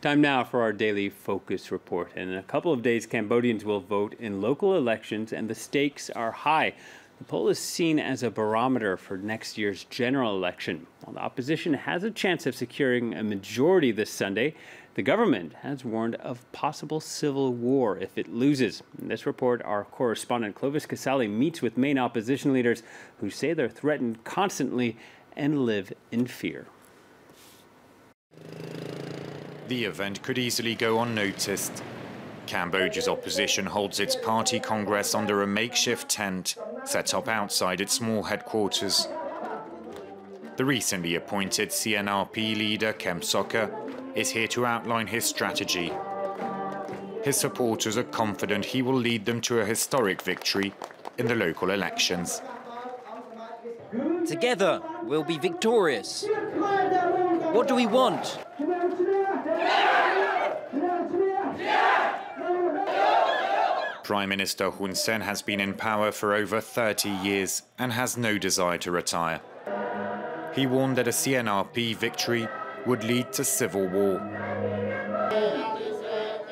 Time now for our daily focus report. And in a couple of days, Cambodians will vote in local elections, and the stakes are high. The poll is seen as a barometer for next year's general election. While the opposition has a chance of securing a majority this Sunday, the government has warned of possible civil war if it loses. In this report, our correspondent Clovis Casale meets with main opposition leaders who say they're threatened constantly and live in fear. The event could easily go unnoticed. Cambodia's opposition holds its party congress under a makeshift tent set up outside its small headquarters. The recently appointed CNRP leader, Kem Sokha, is here to outline his strategy. His supporters are confident he will lead them to a historic victory in the local elections. Together, we'll be victorious. What do we want? Prime Minister Hun Sen has been in power for over 30 years and has no desire to retire. He warned that a CNRP victory would lead to civil war.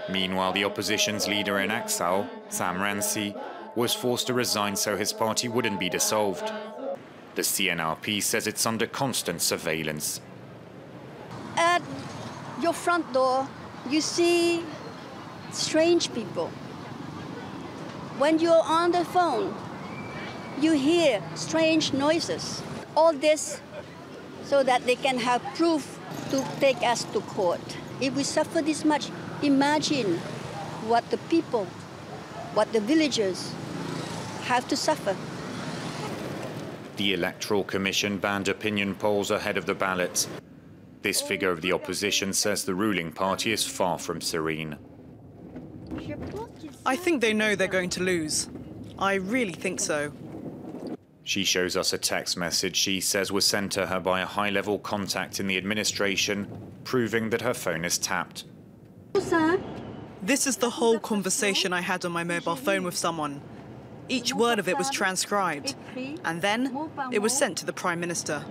Meanwhile, the opposition's leader in exile, Sam Rainsy, was forced to resign so his party wouldn't be dissolved. The CNRP says it's under constant surveillance. At your front door, you see strange people. When you're on the phone, you hear strange noises. All this so that they can have proof to take us to court. If we suffer this much, imagine what the people, what the villagers have to suffer. The Electoral Commission banned opinion polls ahead of the ballot. This figure of the opposition says the ruling party is far from serene. I think they know they're going to lose. I really think so. She shows us a text message she says was sent to her by a high-level contact in the administration, proving that her phone is tapped. This is the whole conversation I had on my mobile phone with someone. Each word of it was transcribed, and then it was sent to the Prime Minister.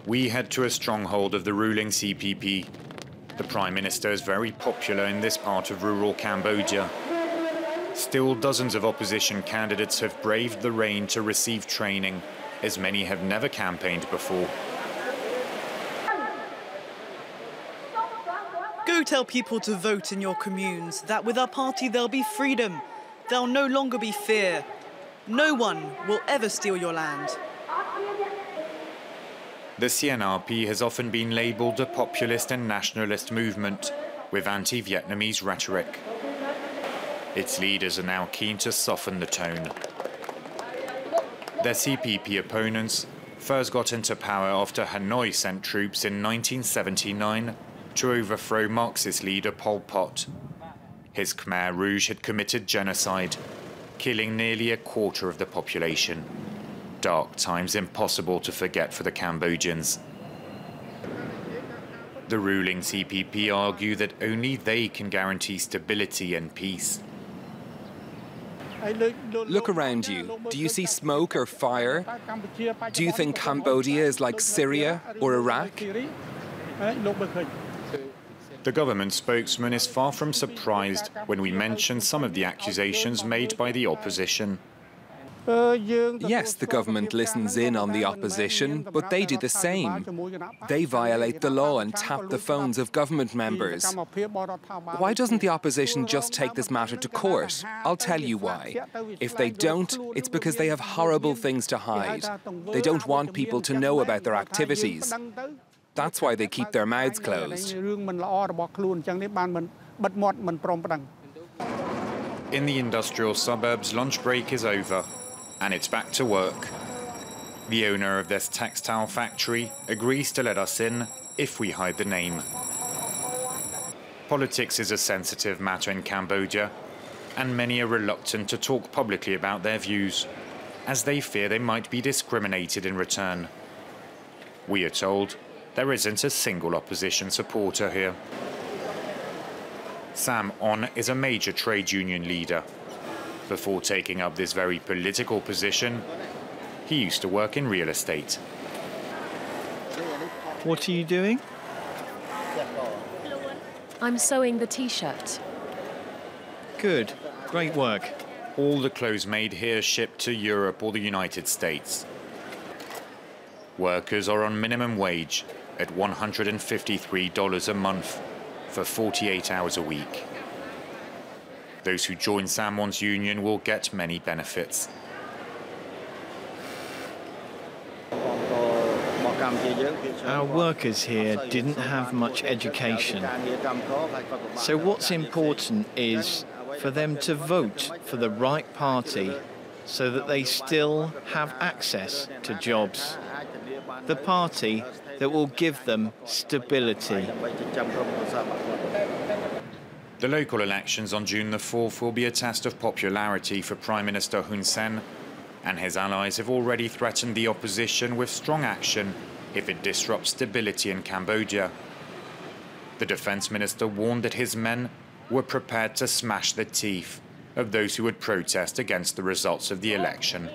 We head to a stronghold of the ruling CPP. The Prime Minister is very popular in this part of rural Cambodia. Still, dozens of opposition candidates have braved the rain to receive training, as many have never campaigned before. Go tell people to vote in your communes, that with our party there'll be freedom. There'll no longer be fear. No one will ever steal your land. The CNRP has often been labelled a populist and nationalist movement with anti-Vietnamese rhetoric. Its leaders are now keen to soften the tone. Their CPP opponents first got into power after Hanoi sent troops in 1979 to overthrow Marxist leader Pol Pot. His Khmer Rouge had committed genocide, killing nearly a quarter of the population. Dark times impossible to forget for the Cambodians. The ruling CPP argue that only they can guarantee stability and peace. Look around you. Do you see smoke or fire? Do you think Cambodia is like Syria or Iraq? The government spokesman is far from surprised when we mention some of the accusations made by the opposition. Yes, the government listens in on the opposition, but they do the same. They violate the law and tap the phones of government members. Why doesn't the opposition just take this matter to court? I'll tell you why. If they don't, it's because they have horrible things to hide. They don't want people to know about their activities. That's why they keep their mouths closed. In the industrial suburbs, lunch break is over, and it's back to work. The owner of this textile factory agrees to let us in if we hide the name. Politics is a sensitive matter in Cambodia, and many are reluctant to talk publicly about their views, as they fear they might be discriminated in return. We are told there isn't a single opposition supporter here. Sam On is a major trade union leader. Before taking up this very political position, he used to work in real estate. What are you doing? I'm sewing the T-shirt. Good. Great work. All the clothes made here shipped to Europe or the United States. Workers are on minimum wage at $153 a month for 48 hours a week. Those who join Samoan's union will get many benefits. Our workers here didn't have much education. So what's important is for them to vote for the right party so that they still have access to jobs. The party that will give them stability. The local elections on June the 4th will be a test of popularity for Prime Minister Hun Sen, and his allies have already threatened the opposition with strong action if it disrupts stability in Cambodia. The defense minister warned that his men were prepared to smash the teeth of those who would protest against the results of the election.